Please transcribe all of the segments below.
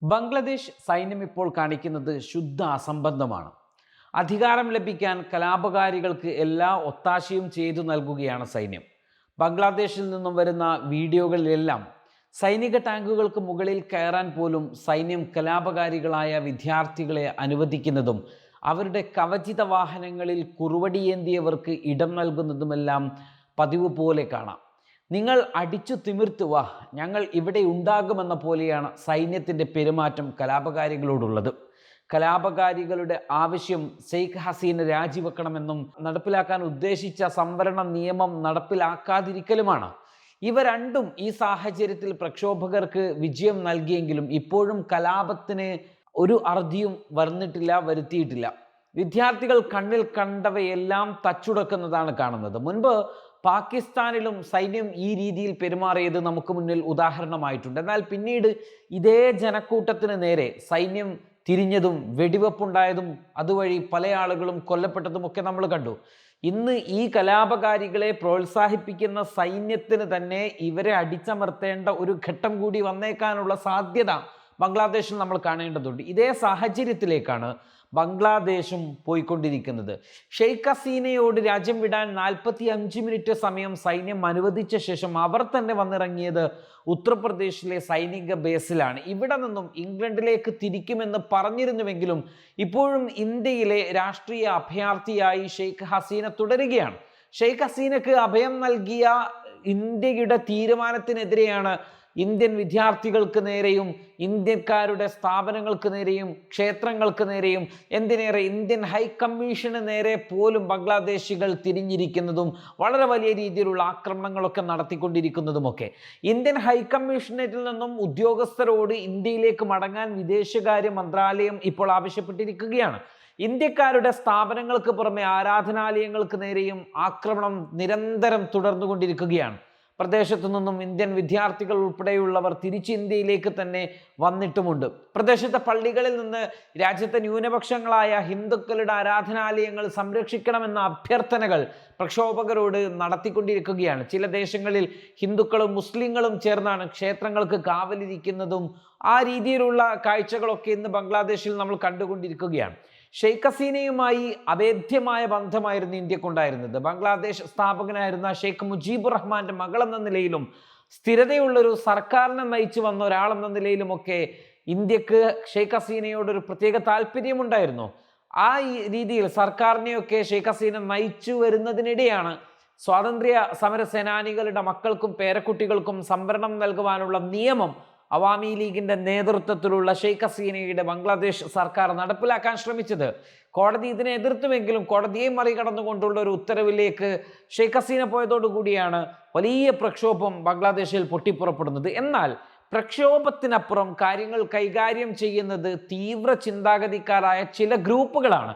ബംഗ്ലാദേശ് സൈന്യം ഇപ്പോൾ കാണിക്കുന്നത് ശുദ്ധ അസംബന്ധമാണ്. അധികാരം ലഭിക്കാൻ കലാപകാരികൾക്ക് എല്ലാ ഒത്താശയും ചെയ്തു നൽകുകയാണ് സൈന്യം. ബംഗ്ലാദേശിൽ നിന്നും വരുന്ന വീഡിയോകളിലെല്ലാം സൈനിക ടാങ്കുകൾക്ക് മുകളിൽ കയറാൻ പോലും സൈന്യം കലാപകാരികളായ വിദ്യാർത്ഥികളെ അനുവദിക്കുന്നതും അവരുടെ കവചിത വാഹനങ്ങളിൽ കുറുവടിയേന്തിയവർക്ക് ഇടം നൽകുന്നതുമെല്ലാം പതിവ് പോലെ കാണാം. നിങ്ങൾ അടിച്ചു തിമിർത്തുക, ഞങ്ങൾ ഇവിടെ ഉണ്ടാകുമെന്ന പോലെയാണ് സൈന്യത്തിൻ്റെ പെരുമാറ്റം കലാപകാരികളോടുള്ളത്. കലാപകാരികളുടെ ആവശ്യം ഷെയ്ഖ് ഹസീന രാജിവെക്കണമെന്നും നടപ്പിലാക്കാൻ ഉദ്ദേശിച്ച സംവരണ നിയമം നടപ്പിലാക്കാതിരിക്കലുമാണ്. ഇവ രണ്ടും ഈ സാഹചര്യത്തിൽ പ്രക്ഷോഭകർക്ക് വിജയം നൽകിയെങ്കിലും ഇപ്പോഴും കലാപത്തിന് ഒരു അറുതിയും വരുത്തിയിട്ടില്ല. വിദ്യാർത്ഥികൾ കണ്ണിൽ കണ്ടവയെല്ലാം തച്ചുടക്കുന്നതാണ് കാണുന്നത്. മുൻപ് പാകിസ്ഥാനിലും സൈന്യം ഈ രീതിയിൽ പെരുമാറിയത് നമുക്ക് മുന്നിൽ ഉദാഹരണമായിട്ടുണ്ട്. എന്നാൽ പിന്നീട് ഇതേ ജനക്കൂട്ടത്തിന് നേരെ സൈന്യം തിരിഞ്ഞതും വെടിവെപ്പുണ്ടായതും അതുവഴി പല ആളുകളും കൊല്ലപ്പെട്ടതുമൊക്കെ നമ്മൾ കണ്ടു. ഇന്ന് ഈ കലാപകാരികളെ പ്രോത്സാഹിപ്പിക്കുന്ന സൈന്യത്തിന് തന്നെ ഇവരെ അടിച്ചമർത്തേണ്ട ഒരു ഘട്ടം കൂടി വന്നേക്കാനുള്ള സാധ്യത ബംഗ്ലാദേശിൽ നമ്മൾ കാണേണ്ടതുണ്ട്. ഇതേ സാഹചര്യത്തിലേക്കാണ് ബംഗ്ലാദേശും പോയിക്കൊണ്ടിരിക്കുന്നത്. ഷെയ്ഖ് ഹസീനയോട് രാജ്യം വിടാൻ 45 മിനിറ്റ് സമയം സൈന്യം അനുവദിച്ച ശേഷം അവർ തന്നെ വന്നിറങ്ങിയത് ഉത്തർപ്രദേശിലെ സൈനിക ബേസിലാണ്. ഇവിടെ നിന്നും ഇംഗ്ലണ്ടിലേക്ക് തിരിക്കുമെന്ന് പറഞ്ഞിരുന്നുവെങ്കിലും ഇപ്പോഴും ഇന്ത്യയിലെ രാഷ്ട്രീയ അഭയാർത്ഥിയായി ഷെയ്ഖ് ഹസീന തുടരുകയാണ്. ഷെയ്ഖ് ഹസീനക്ക് അഭയം നൽകിയ ഇന്ത്യയുടെ തീരുമാനത്തിനെതിരെയാണ് ഇന്ത്യൻ വിദ്യാർത്ഥികൾക്ക് നേരെയും ഇന്ത്യക്കാരുടെ സ്ഥാപനങ്ങൾക്ക് നേരെയും ക്ഷേത്രങ്ങൾക്ക് നേരെയും എന്തിനേറെ ഇന്ത്യൻ ഹൈക്കമ്മീഷന് നേരെ പോലും ബംഗ്ലാദേശികൾ തിരിഞ്ഞിരിക്കുന്നതും വളരെ വലിയ രീതിയിലുള്ള ആക്രമണങ്ങളൊക്കെ നടത്തിക്കൊണ്ടിരിക്കുന്നതുമൊക്കെ. ഇന്ത്യൻ ഹൈക്കമ്മീഷനേറ്റിൽ നിന്നും ഉദ്യോഗസ്ഥരോട് ഇന്ത്യയിലേക്ക് മടങ്ങാൻ വിദേശകാര്യ മന്ത്രാലയം ഇപ്പോൾ ആവശ്യപ്പെട്ടിരിക്കുകയാണ്. ഇന്ത്യക്കാരുടെ സ്ഥാപനങ്ങൾക്ക് പുറമെ ആരാധനാലയങ്ങൾക്ക് നേരെയും ആക്രമണം നിരന്തരം തുടർന്നുകൊണ്ടിരിക്കുകയാണ്. പ്രദേശത്തു നിന്നും ഇന്ത്യൻ വിദ്യാർത്ഥികൾ ഉൾപ്പെടെയുള്ളവർ തിരിച്ച് ഇന്ത്യയിലേക്ക് തന്നെ വന്നിട്ടുമുണ്ട്. പ്രദേശത്തെ പള്ളികളിൽ നിന്ന് രാജ്യത്തെ ന്യൂനപക്ഷങ്ങളായ ഹിന്ദുക്കളുടെ ആരാധനാലയങ്ങൾ സംരക്ഷിക്കണമെന്ന അഭ്യർത്ഥനകൾ പ്രക്ഷോഭകരോട് നടത്തിക്കൊണ്ടിരിക്കുകയാണ്. ചില ദേശങ്ങളിൽ ഹിന്ദുക്കളും മുസ്ലിങ്ങളും ചേർന്നാണ് ക്ഷേത്രങ്ങൾക്ക് കാവലിരിക്കുന്നതും ആ രീതിയിലുള്ള കാഴ്ചകളൊക്കെ ഇന്ന് ബംഗ്ലാദേശിൽ നമ്മൾ കണ്ടുകൊണ്ടിരിക്കുകയാണ്. ഷെയ്ഖ് ഹസീനയുമായി അഭേദ്യമായ ബന്ധമായിരുന്നു ഇന്ത്യക്കുണ്ടായിരുന്നത്. ബംഗ്ലാദേശ് സ്ഥാപകനായിരുന്ന ഷെയ്ഖ് മുജീബുർ റഹ്മാന്റെ മകളെന്ന നിലയിലും സ്ഥിരതയുള്ളൊരു സർക്കാരിനെ നയിച്ചു വന്ന ഒരാളെന്ന നിലയിലുമൊക്കെ ഇന്ത്യക്ക് ഷെയ്ഖ് ഹസീനയോടൊരു പ്രത്യേക താല്പര്യമുണ്ടായിരുന്നു. ആ രീതിയിൽ സർക്കാരിനെയൊക്കെ ഷെയ്ഖ് ഹസീന നയിച്ചു വരുന്നതിനിടെയാണ് സ്വാതന്ത്ര്യ സമര സേനാനികളുടെ മക്കൾക്കും പേരക്കുട്ടികൾക്കും സംവരണം നൽകുവാനുള്ള നിയമം അവാമി ലീഗിന്റെ നേതൃത്വത്തിലുള്ള ഷെയ്ഖ് ഹസീനയുടെ ബംഗ്ലാദേശ് സർക്കാർ നടപ്പിലാക്കാൻ ശ്രമിച്ചത്. കോടതി ഇതിനെ എതിർത്തുവെങ്കിലും കോടതിയെ മറികടന്നുകൊണ്ടുള്ള ഒരു ഉത്തരവിലേക്ക് ഷെയ്ഖ് ഹസീന പോയതോടുകൂടിയാണ് വലിയ പ്രക്ഷോഭം ബംഗ്ലാദേശിൽ പൊട്ടിപ്പുറപ്പെടുന്നത്. എന്നാൽ പ്രക്ഷോഭത്തിനപ്പുറം കാര്യങ്ങൾ കൈകാര്യം ചെയ്യുന്നത് തീവ്ര ചിന്താഗതിക്കാരായ ചില ഗ്രൂപ്പുകളാണ്.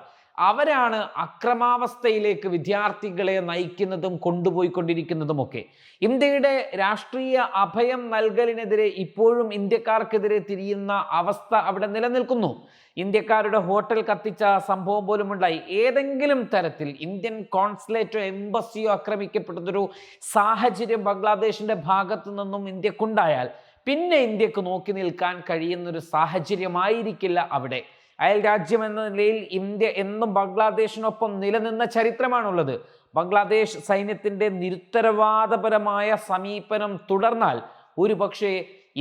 അവരാണ് അക്രമാവസ്ഥയിലേക്ക് വിദ്യാർത്ഥികളെ നയിക്കുന്നതും കൊണ്ടുപോയിക്കൊണ്ടിരിക്കുന്നതുമൊക്കെ. ഇന്ത്യയുടെ രാഷ്ട്രീയ അഭയം നൽകലിനെതിരെ ഇപ്പോഴും ഇന്ത്യക്കാർക്കെതിരെ തിരിയുന്ന അവസ്ഥ അവിടെ നിലനിൽക്കുന്നു. ഇന്ത്യക്കാരുടെ ഹോട്ടൽ കത്തിച്ച സംഭവം പോലും ഉണ്ടായി. ഏതെങ്കിലും തരത്തിൽ ഇന്ത്യൻ കോൺസുലേറ്റോ എംബസിയോ ആക്രമിക്കപ്പെടുന്നൊരു സാഹചര്യം ബംഗ്ലാദേശിന്റെ ഭാഗത്തു നിന്നും ഇന്ത്യക്കുണ്ടായാൽ പിന്നെ ഇന്ത്യക്ക് നോക്കി നിൽക്കാൻ കഴിയുന്നൊരു സാഹചര്യമായിരിക്കില്ല അവിടെ. അയൽ രാജ്യം എന്ന നിലയിൽ ഇന്ത്യ എന്നും ബംഗ്ലാദേശിനൊപ്പം നിലനിന്ന ചരിത്രമാണുള്ളത്. ബംഗ്ലാദേശ് സൈന്യത്തിന്റെ നിരുത്തരവാദപരമായ സമീപനം തുടർന്നാൽ ഒരുപക്ഷെ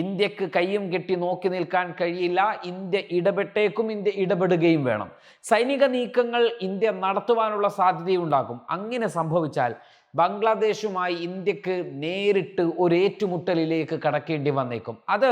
ഇന്ത്യക്ക് കയ്യും കെട്ടി നോക്കി നിൽക്കാൻ കഴിയില്ല. ഇന്ത്യ ഇടപെട്ടേക്കും, ഇന്ത്യ ഇടപെടുകയും വേണം. സൈനിക നീക്കങ്ങൾ ഇന്ത്യ നടത്തുവാനുള്ള സാധ്യതയുണ്ടാകും. അങ്ങനെ സംഭവിച്ചാൽ ബംഗ്ലാദേശുമായി ഇന്ത്യക്ക് നേരിട്ട് ഒരു ഏറ്റുമുട്ടലിലേക്ക് കടക്കേണ്ടി വന്നേക്കും. അത്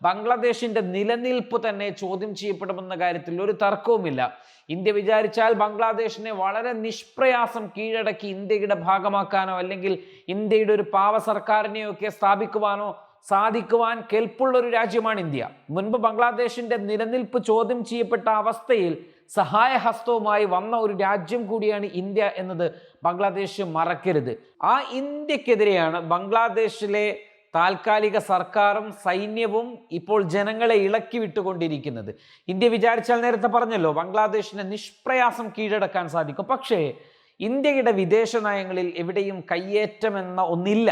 ബംഗ്ലാദേശിന്റെ നിലനിൽപ്പ് തന്നെ ചോദ്യം ചെയ്യപ്പെടുമെന്ന കാര്യത്തിൽ ഒരു തർക്കവുമില്ല. ഇന്ത്യ വിചാരിച്ചാൽ ബംഗ്ലാദേശിനെ വളരെ നിഷ്പ്രയാസം കീഴടക്കി ഇന്ത്യയുടെ ഭാഗമാക്കാനോ അല്ലെങ്കിൽ ഇന്ത്യയുടെ ഒരു പാവ സർക്കാരിനെയോ ഒക്കെ സ്ഥാപിക്കുവാനോ സാധിക്കുവാൻ കെൽപ്പുള്ള ഒരു രാജ്യമാണ് ഇന്ത്യ. മുൻപ് ബംഗ്ലാദേശിന്റെ നിലനിൽപ്പ് ചോദ്യം ചെയ്യപ്പെട്ട അവസ്ഥയിൽ സഹായഹസ്തവുമായി വന്ന ഒരു രാജ്യം കൂടിയാണ് ഇന്ത്യ എന്നത് ബംഗ്ലാദേശ് മറക്കരുത്. ആ ഇന്ത്യക്കെതിരെയാണ് ബംഗ്ലാദേശിലെ താൽക്കാലിക സർക്കാരും സൈന്യവും ഇപ്പോൾ ജനങ്ങളെ ഇളക്കി വിട്ടുകൊണ്ടിരിക്കുന്നത്. ഇന്ത്യ വിചാരിച്ചാൽ നേരത്തെ പറഞ്ഞല്ലോ ബംഗ്ലാദേശിനെ നിഷ്പ്രയാസം കീഴടക്കാൻ സാധിക്കും. പക്ഷേ ഇന്ത്യയുടെ വിദേശ നയങ്ങളിൽ എവിടെയും കയ്യേറ്റം എന്ന ഒന്നില്ല.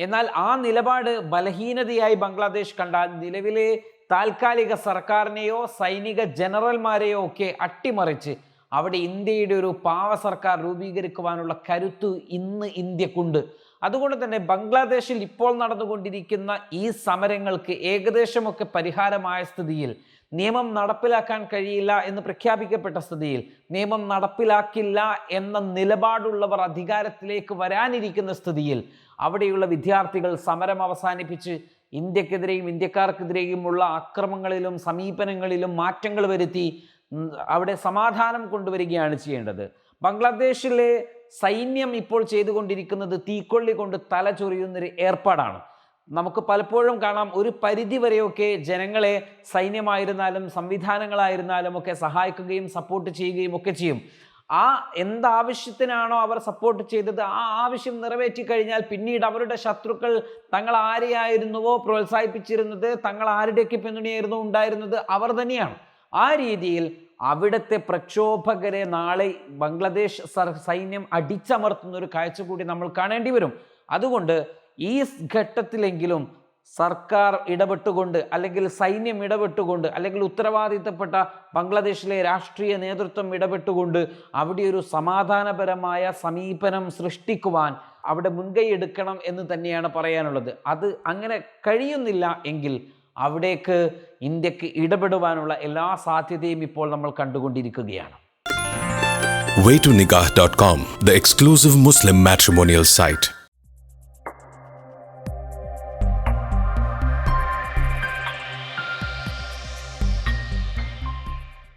എന്നാൽ ആ നിലപാട് ബലഹീനതയായി ബംഗ്ലാദേശ് കണ്ടാൽ നിലവിലെ താൽക്കാലിക സർക്കാരിനെയോ സൈനിക ജനറൽമാരെയോ ഒക്കെ അട്ടിമറിച്ച് അവിടെ ഇന്ത്യയുടെ ഒരു പാവ സർക്കാർ രൂപീകരിക്കുവാനുള്ള കരുത്ത് ഇന്ന് ഇന്ത്യക്കുണ്ട്. അതുകൊണ്ട് തന്നെ ബംഗ്ലാദേശിൽ ഇപ്പോൾ നടന്നുകൊണ്ടിരിക്കുന്ന ഈ സമരങ്ങൾക്ക് ഏകദേശമൊക്കെ പരിഹാരമായ സ്ഥിതിയിൽ, നിയമം നടപ്പിലാക്കാൻ കഴിയില്ല എന്ന് പ്രഖ്യാപിക്കപ്പെട്ട സ്ഥിതിയിൽ, നിയമം നടപ്പിലാക്കില്ല എന്ന നിലപാടുള്ളവർ അധികാരത്തിലേക്ക് വരാനിരിക്കുന്ന സ്ഥിതിയിൽ അവിടെയുള്ള വിദ്യാർത്ഥികൾ സമരം അവസാനിപ്പിച്ച് ഇന്ത്യക്കെതിരെയും ഇന്ത്യക്കാർക്കെതിരെയുമുള്ള അക്രമങ്ങളിലും സമീപനങ്ങളിലും മാറ്റങ്ങൾ വരുത്തി അവിടെ സമാധാനം കൊണ്ടുവരികയാണ് ചെയ്യേണ്ടത്. ബംഗ്ലാദേശിലെ സൈന്യം ഇപ്പോൾ ചെയ്തുകൊണ്ടിരിക്കുന്നത് തീക്കൊള്ളി കൊണ്ട് തല ചൊറിയുന്നൊരു ഏർപ്പാടാണ്. നമുക്ക് പലപ്പോഴും കാണാം, ഒരു പരിധി വരെയൊക്കെ ജനങ്ങളെ സൈന്യമായിരുന്നാലും സംവിധാനങ്ങളായിരുന്നാലും ഒക്കെ സഹായിക്കുകയും സപ്പോർട്ട് ചെയ്യുകയും ഒക്കെ ചെയ്യും. ആ എന്താവശ്യത്തിനാണോ അവർ സപ്പോർട്ട് ചെയ്തത് ആ ആവശ്യം നിറവേറ്റി കഴിഞ്ഞാൽ പിന്നീട് അവരുടെ ശത്രുക്കൾ തങ്ങൾ ആരെയായിരുന്നുവോ പ്രോത്സാഹിപ്പിച്ചിരുന്നത്, തങ്ങൾ ആരുടെയൊക്കെ പിന്തുണയായിരുന്നു ഉണ്ടായിരുന്നത്, അവർ തന്നെയാണ്. ആ രീതിയിൽ അവിടുത്തെ പ്രക്ഷോഭകരെ നാളെ ബംഗ്ലാദേശ് സൈന്യം അടിച്ചമർത്തുന്ന ഒരു കാഴ്ച കൂടി നമ്മൾ കാണേണ്ടി വരും. അതുകൊണ്ട് ഈ ഘട്ടത്തിലെങ്കിലും സർക്കാർ ഇടപെട്ടുകൊണ്ട്, അല്ലെങ്കിൽ സൈന്യം ഇടപെട്ടുകൊണ്ട്, അല്ലെങ്കിൽ ഉത്തരവാദിത്തപ്പെട്ട ബംഗ്ലാദേശിലെ രാഷ്ട്രീയ നേതൃത്വം ഇടപെട്ടുകൊണ്ട് അവിടെ ഒരു സമാധാനപരമായ സമീപനം സൃഷ്ടിക്കുവാൻ അവിടെ മുൻകൈ എടുക്കണം എന്ന് തന്നെയാണ് പറയാനുള്ളത്. അത് അങ്ങനെ കഴിയുന്നില്ല എങ്കിൽ അവിടേക്ക് ഇന്ത്യക്ക് ഇടപെടുവാനുള്ള എല്ലാ സാധ്യതയും ഇപ്പോൾ നമ്മൾ കണ്ടുകൊണ്ടിരിക്കുകയാണ്. Waytonikah.com, the exclusive Muslim matrimonial site.